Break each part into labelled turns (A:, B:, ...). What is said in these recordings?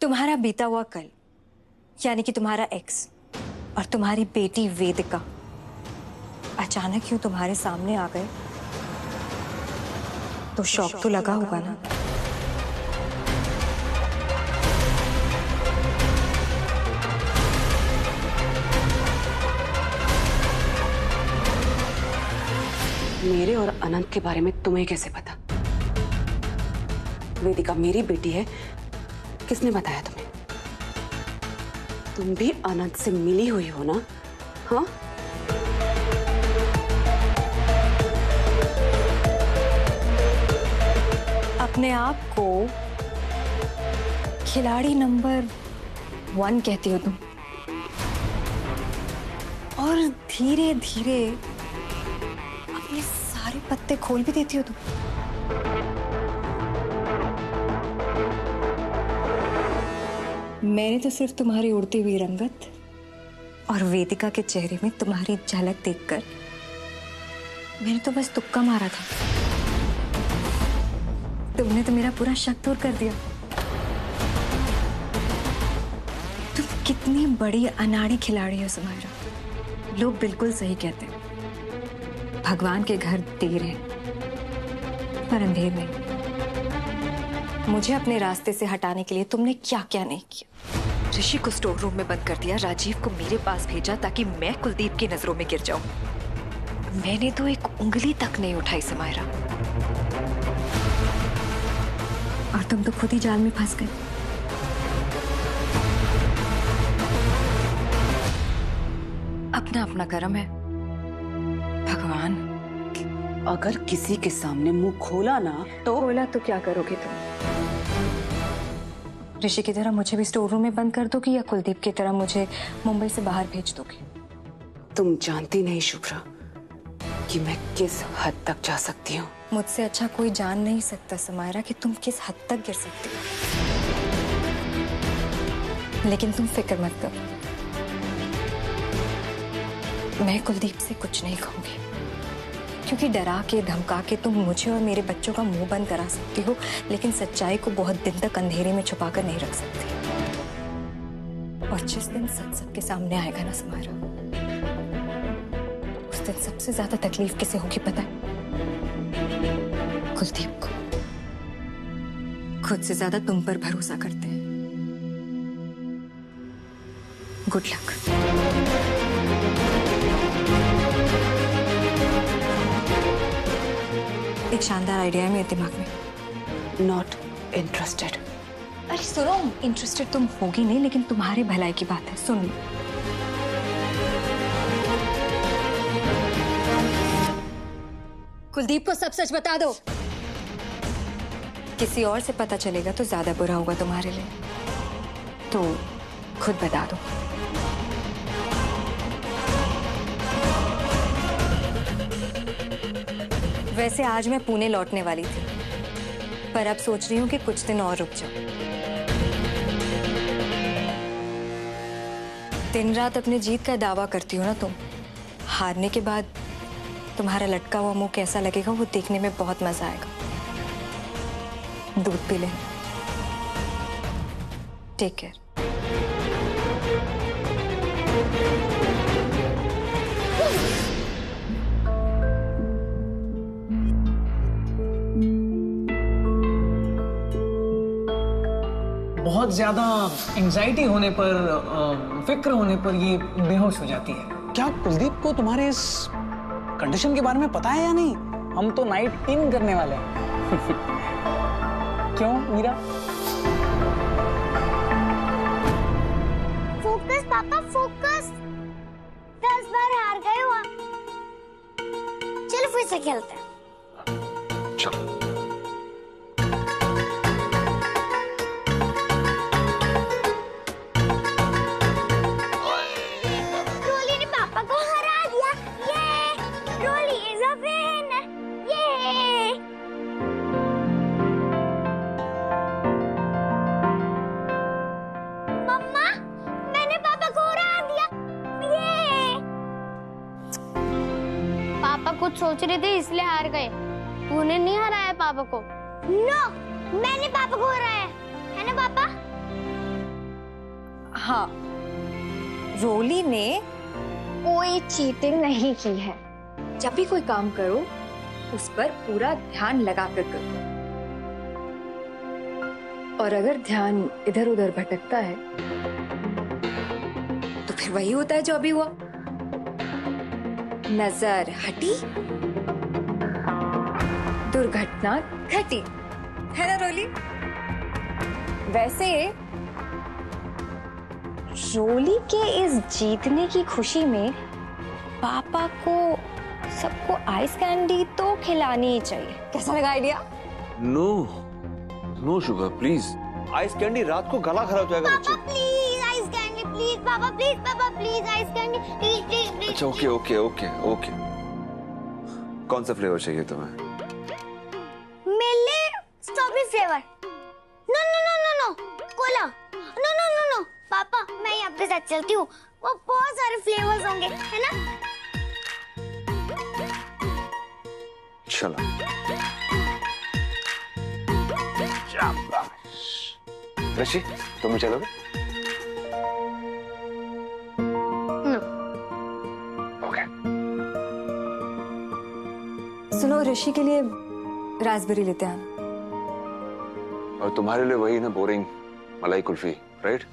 A: तुम्हारा बीता हुआ कल, यानी कि तुम्हारा एक्स और तुम्हारी बेटी वेदिका अचानक क्यों तुम्हारे सामने आ गए, तो शौक तो लगा होगा ना।
B: मेरे और अनंत के बारे में तुम्हें कैसे पता? वेदिका मेरी बेटी है, किसने बताया तुम्हें? तुम भी अनंत से मिली हुई हो ना? हाँ?
A: अपने आप को खिलाड़ी नंबर 1 कहती हो तुम, और धीरे धीरे अपने सारे पत्ते खोल भी देती हो तुम। मैंने तो सिर्फ तुम्हारी उड़ती हुई रंगत और वेदिका के चेहरे में तुम्हारी झलक देखकर मैंने तो बस तुक्का मारा था। तुमने तो मेरा पूरा शक दूर कर दिया। तुम कितनी बड़ी अनाड़ी खिलाड़ी हो समायरा। लोग बिल्कुल सही कहते हैं, भगवान के घर देर है पर अंधेर नहीं। मुझे अपने रास्ते से हटाने के लिए तुमने क्या क्या नहीं किया। ऋषि को स्टोर रूम में बंद कर दिया, राजीव को मेरे पास भेजा ताकि मैं कुलदीप की नजरों में गिर जाऊं। मैंने तो एक उंगली तक नहीं उठाई समायरा, और तुम तो खुद ही जाल में फंस गए। अपना अपना कर्म है भगवान।
B: अगर किसी के सामने मुंह खोला ना तो
A: तो क्या करोगे तुम? ऋषि की तरह मुझे भी स्टोर रूम में बंद कर दोगी या कुलदीप की तरह मुझे मुंबई से बाहर भेज दोगी?
B: तुम जानती नहीं शुभ्रा कि मैं किस हद तक जा सकती हूँ।
A: मुझसे अच्छा कोई जान नहीं सकता समायरा कि तुम किस हद तक गिर सकती हो। लेकिन तुम फिक्र मत करो, मैं कुलदीप से कुछ नहीं कहूंगी, क्योंकि डरा के धमका के तुम मुझे और मेरे बच्चों का मुंह बंद करा सकती हो, लेकिन सच्चाई को बहुत दिन तक अंधेरे में छुपा कर नहीं रख सकती। और जिस दिन सच सबके सामने आएगा ना समायरा, उस दिन सबसे ज्यादा तकलीफ किसे होगी पता है? कुलदीप को। खुद से ज्यादा तुम पर भरोसा करते हैं। Good luck. एक शानदार आइडिया है मेरे दिमाग में।
B: Not interested.
A: अरे सुनो, इंटरेस्टेड तुम होगी नहीं, लेकिन तुम्हारी भलाई की बात है, सुन लो। कुलदीप को सब सच बता दो। किसी और से पता चलेगा तो ज्यादा बुरा होगा तुम्हारे लिए, तो खुद बता दो। वैसे आज मैं पुणे लौटने वाली थी, पर अब सोच रही हूँ कि कुछ दिन और रुक जाऊं। दिन रात अपनी जीत का दावा करती हो ना तुम। हारने के बाद तुम्हारा लटका हुआ मुंह कैसा लगेगा वो देखने में बहुत मजा आएगा। दूध पी ले। Take care.
C: बहुत ज्यादा एंजाइटी होने पर, फिक्र होने पर ये बेहोश हो जाती है। क्या कुलदीप को तुम्हारे इस कंडीशन के बारे में पता है या नहीं? हम तो नाइट इन करने वाले हैं। क्यों मीरा?
D: फोकस पापा फोकस। 10 बार हार गए हो आप। चलो फिर से खेलते हैं।
C: चलो।
D: कुछ सोच रहे थे इसलिए हार गए। तूने नहीं हराया पापा को। नो, मैंने पापा को हराया है ना पापा?
A: हाँ, रोली ने कोई चीटिंग नहीं की है। जब भी कोई काम करो उस पर पूरा ध्यान लगा कर करो, और अगर ध्यान इधर उधर भटकता है तो फिर वही होता है जो अभी हुआ। नजर हटी, दुर्घटना घटी, है ना रोली? वैसे रोली के इस जीतने की खुशी में पापा को सबको आइस कैंडी तो खिलानी ही चाहिए। कैसा लगा idea?
E: No no Shubha please, ice candy रात को गला खराब हो जाएगा बच्चे।
D: प्लीज आइस कैंडी, प्लीज पापा प्लीज आइस कैंडी, प्लीज।
E: अच्छा ओके ओके ओके ओके, कौन सा फ्लेवर चाहिए तुम्हें?
D: मिले strawberry flavour. No no no no no, cola. No no no no पापा, मैं आपके साथ चलती हूँ, वो बहुत सारे फ्लेवर्स होंगे, है ना?
E: चलो ऋषि, तुम भी चलोगे? ओके।
A: सुनो, ऋषि के लिए रास्पबेरी लेते हैं।
E: और तुम्हारे लिए वही ना बोरिंग मलाई कुल्फी, राइट?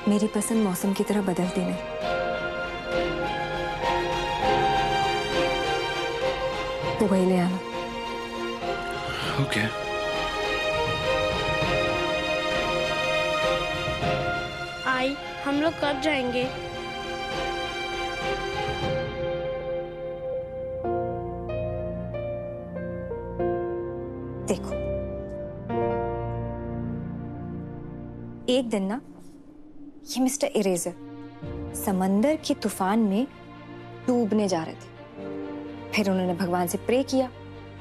A: मेरी पसंद मौसम की तरह बदलती नहीं। तो वही ले आना।
E: ओके।
D: आई, हम लोग कब जाएंगे?
A: देखो, एक दिन ना ये मिस्टर इरेजर समंदर के तूफान में डूबने जा रहे थे। फिर उन्होंने भगवान से प्रे किया,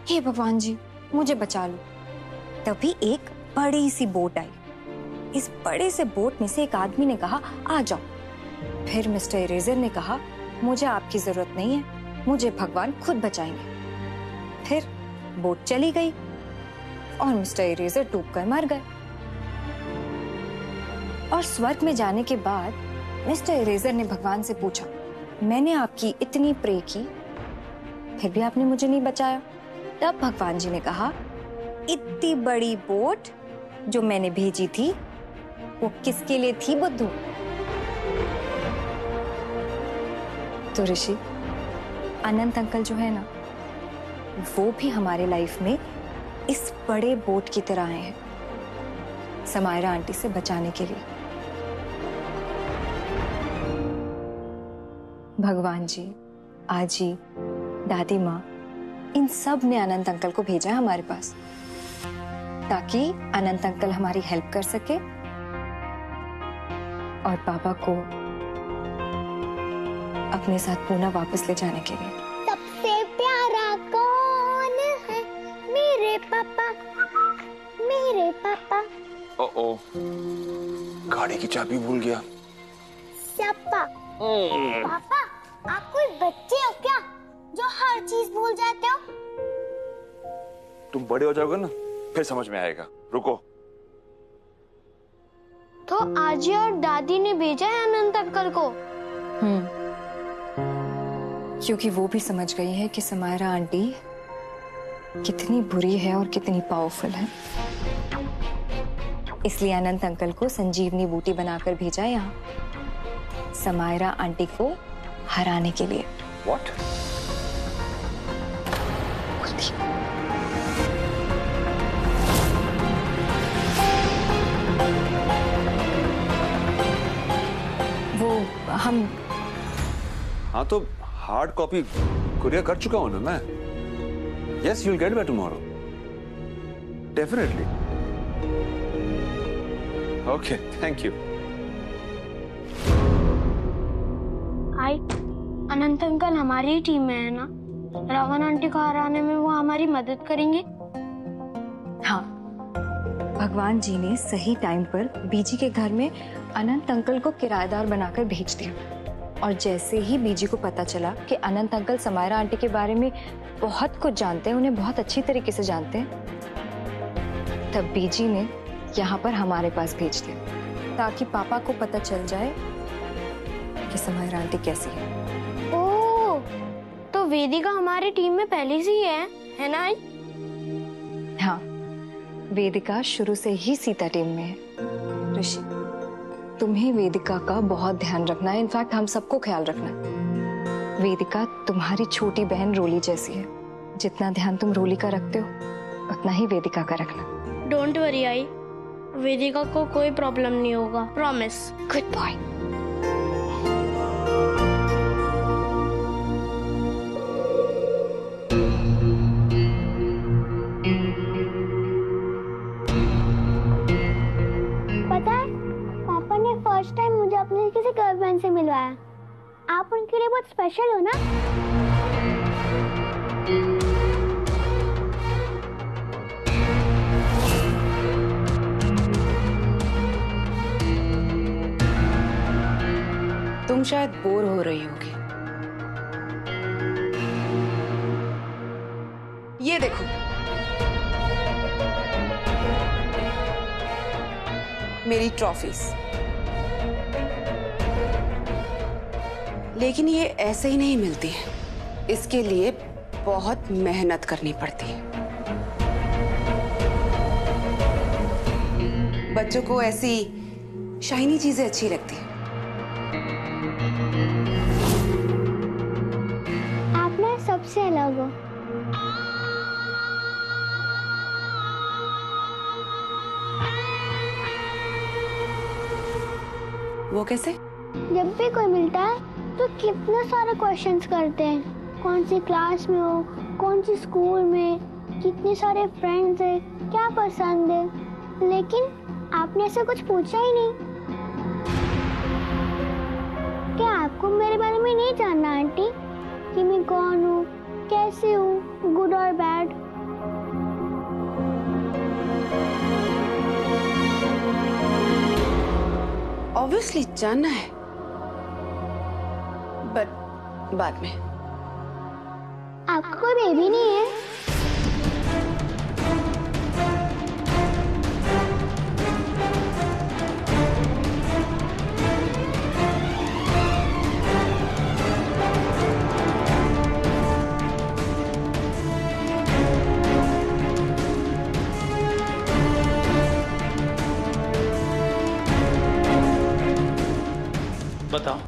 A: हे भगवान जी मुझे बचा लो। तभी एक बड़ी सी बोट आई। इस बड़े से बोट में से एक आदमी ने कहा, आ जाओ। फिर मिस्टर इरेजर ने कहा, मुझे आपकी जरूरत नहीं है, मुझे भगवान खुद बचाएंगे। फिर बोट चली गई और मिस्टर इरेजर डूबकर मर गए। और स्वर्ग में जाने के बाद मिस्टर इरेजर ने भगवान से पूछा, मैंने आपकी इतनी प्रे की, फिर भी आपने मुझे नहीं बचाया। तब भगवान जी ने कहा, इतनी बड़ी बोट जो मैंने भेजी थी वो किसके लिए थी बुद्धू? तो ऋषि, अनंत अंकल जो है ना, वो भी हमारे लाइफ में इस बड़े बोट की तरह आए हैं, समायरा आंटी से बचाने के लिए। भगवान जी, आजी, दादी माँ, इन सब ने अनंत अंकल को भेजा है हमारे पास, ताकि अनंत अंकल हमारी हेल्प कर सके और पापा को अपने साथ पुणे वापस ले जाने के लिए।
D: सबसे प्यारा कौन है? मेरे पापा, मेरे पापा।
E: ओ गाड़ी की चाबी भूल गया।
D: पापा, पापा आप कोई बच्चे हो क्या जो हर चीज भूल जाते हो?
E: तुम बड़े हो जाओगे ना फिर समझ में आएगा, रुको।
D: तो आजी और दादी ने भेजा है अनंत अंकल को।
A: क्योंकि वो भी समझ गई है कि समायरा आंटी कितनी बुरी है और कितनी पावरफुल है, इसलिए अनंत अंकल को संजीवनी बूटी बनाकर भेजा है यहाँ समायरा आंटी को हराने के लिए।
E: What?
A: वो हम
E: हाँ तो हार्ड कॉपी कुरियर कर चुका हूं ना मैं। Yes, you'll get back tomorrow. Definitely. Okay, thank you.
D: I, Anant uncle हमारी ही टीम में है ना? रावण आंटी को हराने में वो हमारी मदद करेंगे?
A: हाँ, भगवान जी ने सही टाइम पर बीजी के घर में अनंत अंकल को किराएदार बनाकर भेज दिया। और जैसे ही बीजी को पता चला कि अनंत अंकल समायरा आंटी के बारे में बहुत कुछ जानते हैं, उन्हें बहुत अच्छी तरीके से जानते हैं, तब बीजी ने यहाँ पर हमारे पास भेज दिया ताकि पापा को पता चल जाए कि समायरा आंटी कैसी है।
D: ओह, तो वेदिका हमारी टीम में पहले से ही है ना?
A: हाँ, वेदिका शुरू से ही सीता टीम में है। ऋषि, तुम्हें वेदिका का बहुत ध्यान रखना है, इनफैक्ट हम सबको ख्याल रखना है। वेदिका तुम्हारी छोटी बहन रोली जैसी है, जितना ध्यान तुम रोली का रखते हो उतना ही वेदिका का रखना।
D: डोंट वरी आई, वेदिका को कोई प्रॉब्लम नहीं होगा, प्रॉमिस।
A: Good boy.
D: पता है, पापा ने फर्स्ट टाइम मुझे अपने किसी गर्लफ्रेंड से मिलवाया। आप उनके लिए बहुत स्पेशल हो ना?
B: तुम शायद बोर हो रही होगी। ये देखो, मेरी ट्रॉफीज। लेकिन ये ऐसे ही नहीं मिलती है, इसके लिए बहुत मेहनत करनी पड़ती है। बच्चों को ऐसी शाइनी चीजें अच्छी लगती है।
D: आप ना सबसे अलग हो।
B: वो कैसे?
D: जब भी कोई मिलता है तो कितना सारा क्वेश्चंस करते हैं। कौन सी क्लास में हो, कौन सी स्कूल में, कितने सारे फ्रेंड्स हैं, क्या पसंद है। लेकिन आपने ऐसा कुछ पूछा ही नहीं। क्या आपको मेरे बारे में नहीं जानना आंटी, कि मैं कौन हूँ, कैसे हूँ, गुड और बैड?
B: ऑब्वियसली जानना है, बट बाद में।
D: आपका कोई बेबी नहीं है?
C: बताओ।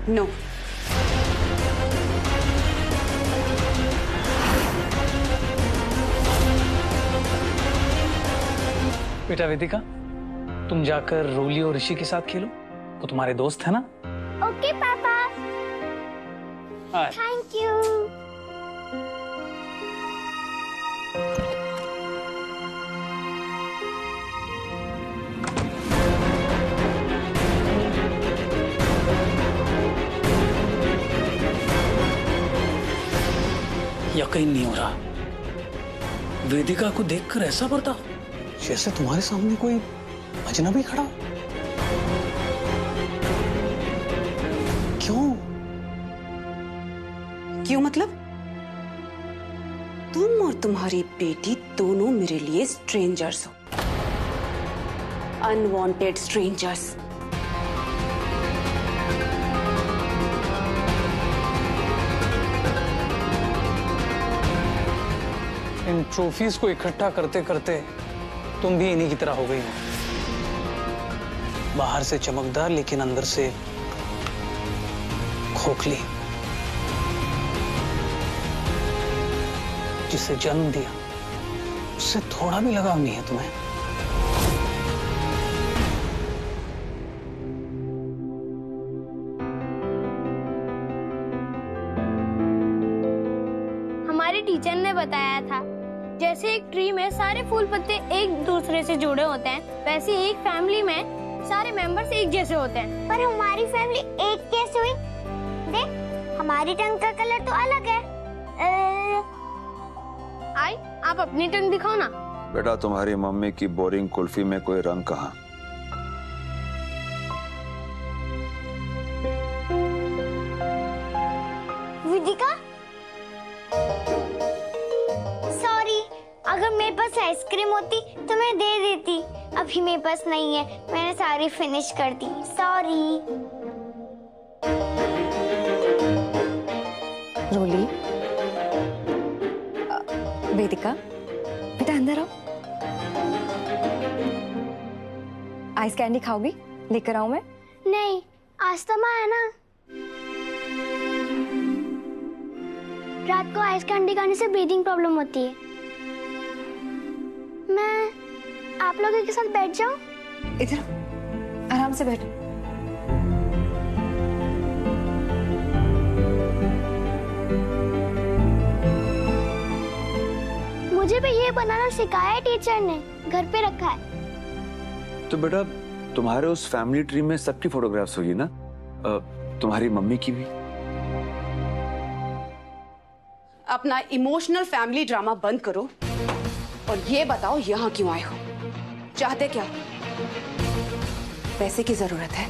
B: नो।
C: बेटा वेदिका, तुम जाकर रोली और ऋषि के साथ खेलो, वो तुम्हारे दोस्त है ना?
D: ओके पापा,
C: हाँ।
D: Thank you.
C: यकीन नहीं हो रहा, वेदिका को देखकर ऐसा बर्ताव, जैसे तुम्हारे सामने कोई अजनबी खड़ा। क्यों?
B: क्यों मतलब? तुम और तुम्हारी बेटी दोनों मेरे लिए स्ट्रेंजर्स हो, अनवांटेड स्ट्रेंजर्स।
C: इन ट्रॉफीज को इकट्ठा करते करते तुम भी इन्हीं की तरह हो गई हो, बाहर से चमकदार लेकिन अंदर से खोखली। जिसे जन्म दिया उससे थोड़ा भी लगाव नहीं है तुम्हें।
D: हमारे टीचर ने बताया था, जैसे एक ट्री में सारे फूल पत्ते एक दूसरे से जुड़े होते हैं, वैसे एक फैमिली में सारे मेंबर्स एक जैसे होते हैं। पर हमारी फैमिली एक कैसे हुई? देख, हमारी टंग का कलर तो अलग है। आई, आप अपनी टंग दिखाओ ना।
E: बेटा, तुम्हारी मम्मी की बोरिंग कुल्फी में कोई रंग कहाँ?
D: वेदिका, सॉरी, अगर मेरे पास आइसक्रीम होती तो मैं दे देती। अभी मेरे पास नहीं है, मैंने सारी फिनिश कर दी, सॉरी।
A: रोली, वेदिका, बेटा अंदर आओ। आइस कैंडी खाओगी? लेकर आऊं मैं?
D: नहीं, अस्थमा है ना, रात को आइस कैंडी खाने से ब्रीदिंग प्रॉब्लम होती है। मैं आप लोगों के साथ बैठ जाऊं?
A: इधर आराम से बैठो।
D: मुझे भी ये बनाना सिखाया है टीचर ने, घर पे रखा है।
E: तो बेटा तुम्हारे उस फैमिली ट्री में सबकी फोटोग्राफ्स होगी ना? तुम्हारी मम्मी की भी?
B: अपना इमोशनल फैमिली ड्रामा बंद करो और ये बताओ यहाँ क्यों आए हो? चाहते क्या? पैसे की जरूरत है?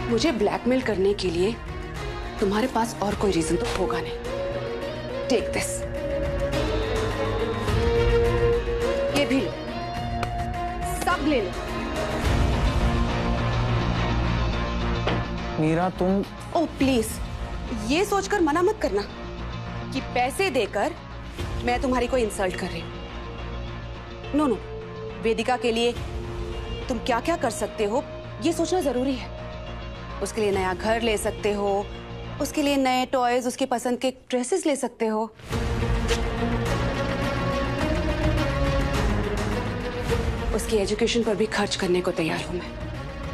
B: मुझे ब्लैकमेल करने के लिए तुम्हारे पास और कोई रीजन तो होगा नहीं। टेक दिस, ये भी लो, सब ले लो।
C: मीरा तुम
B: ओह प्लीज, ये सोचकर मना मत करना कि पैसे देकर मैं तुम्हारी कोई इंसल्ट कर रही हूं। नो नो, वेदिका के लिए तुम क्या क्या कर सकते हो ये सोचना जरूरी है। उसके लिए नया घर ले सकते हो, उसके लिए नए टॉयज, उसके पसंद के ड्रेसेस ले सकते हो। उसकी एजुकेशन पर भी खर्च करने को तैयार हूं मैं।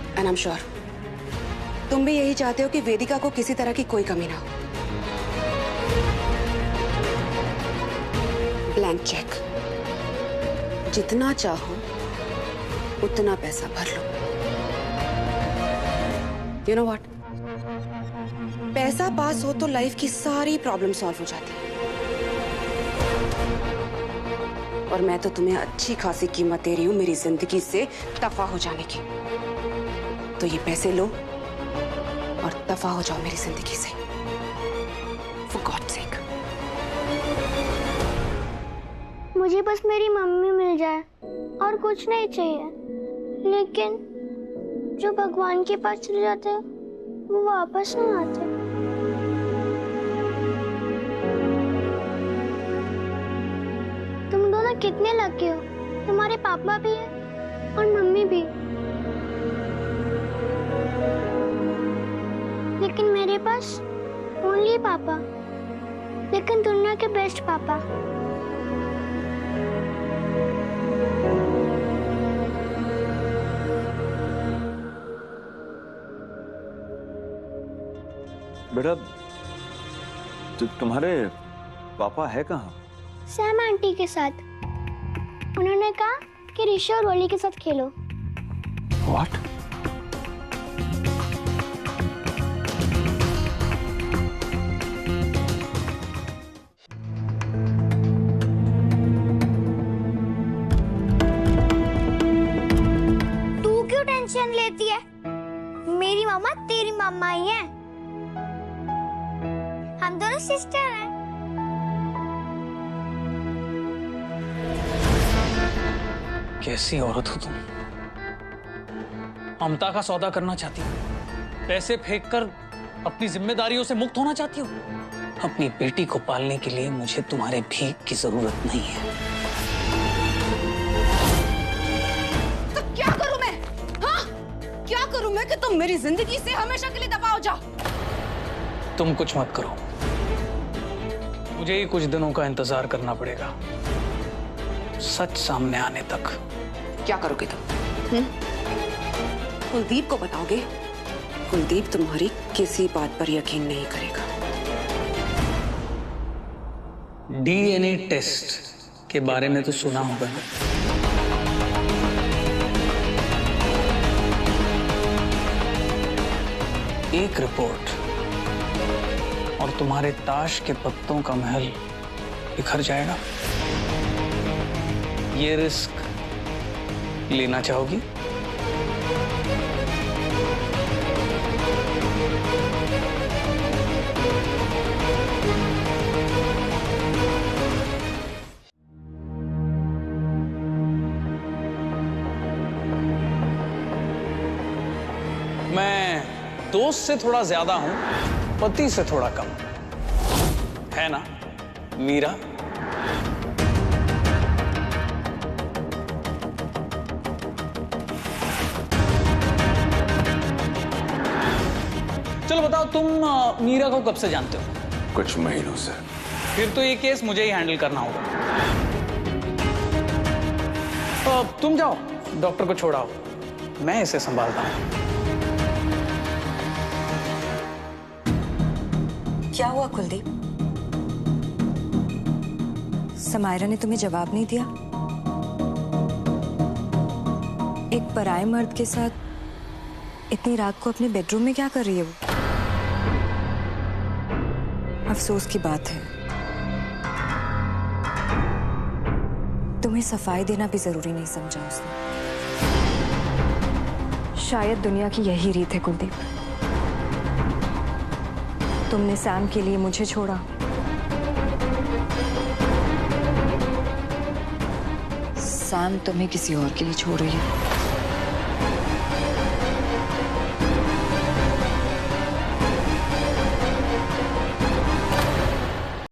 B: एंड आई एम श्योर तुम भी यही चाहते हो कि वेदिका को किसी तरह की कोई कमी ना हो। ब्लैंक चेक, जितना चाहो उतना पैसा भर लो। यू नो व्हाट, पैसा पास हो तो लाइफ की सारी प्रॉब्लम सॉल्व हो जाती है। और मैं तो तुम्हें अच्छी खासी कीमत दे रही हूं मेरी जिंदगी से दफा हो जाने की। तो ये पैसे लो और दफा हो जाओ मेरी जिंदगी से, For God's sake।
D: मुझे बस मेरी मम्मी मिल जाए और कुछ नहीं चाहिए, लेकिन जो भगवान के पास चले जाते हैं वो वापस नहीं आते। तुम दोनों कितने लकी हो, तुम्हारे पापा भी है और मम्मी भी। लेकिन मेरे पास ओनली पापा, लेकिन दुनिया के बेस्ट पापा।
E: बेटा तुम्हारे पापा है कहाँ?
D: सैम आंटी के साथ। उन्होंने कहा कि ऋषि और रोली के साथ खेलो।
E: What?
D: तू क्यों टेंशन लेती है? मेरी मामा तेरी मामा ही है, हम दोनों सिस्टर हैं।
C: कैसी औरत हो तुम? ममता का सौदा करना चाहती हो? पैसे फेंककर अपनी जिम्मेदारियों से मुक्त होना चाहती हो? अपनी बेटी को पालने के लिए मुझे तुम्हारे भीख की जरूरत नहीं है।
B: तो क्या करूं मैं? हाँ? क्या करूं मैं कि तुम मेरी जिंदगी से हमेशा के लिए दफा हो जाओ?
C: तुम कुछ मत करो, मुझे ही कुछ दिनों का इंतजार करना पड़ेगा, सच सामने आने तक।
B: क्या करोगे तुम? कुलदीप को बताओगे? कुलदीप तुम्हारी किसी बात पर यकीन नहीं करेगा।
C: डीएनए टेस्ट के बारे में तो सुना होगा ना? एक रिपोर्ट और तुम्हारे ताश के पत्तों का महल बिखर जाएगा। ये रिस्क लेना चाहोगी? मैं दोस्त से थोड़ा ज्यादा हूं, पति से थोड़ा कम, है ना मीरा? चलो बताओ, तुम मीरा को कब से जानते हो?
E: कुछ महीनों से।
C: फिर तो ये केस मुझे ही हैंडल करना होगा। तो तुम जाओ, डॉक्टर को छोड़ाओ, मैं इसे संभालता हूं।
A: क्या हुआ कुलदीप? समायरा ने तुम्हें जवाब नहीं दिया? एक पराये मर्द के साथ इतनी रात को अपने बेडरूम में क्या कर रही है वो? अफसोस की बात है, तुम्हें सफाई देना भी जरूरी नहीं समझा उसने। शायद दुनिया की यही रीत है कुलदीप। तुमने सैम के लिए मुझे छोड़ा, सैम तुम्हें किसी और के लिए छोड़ रही है।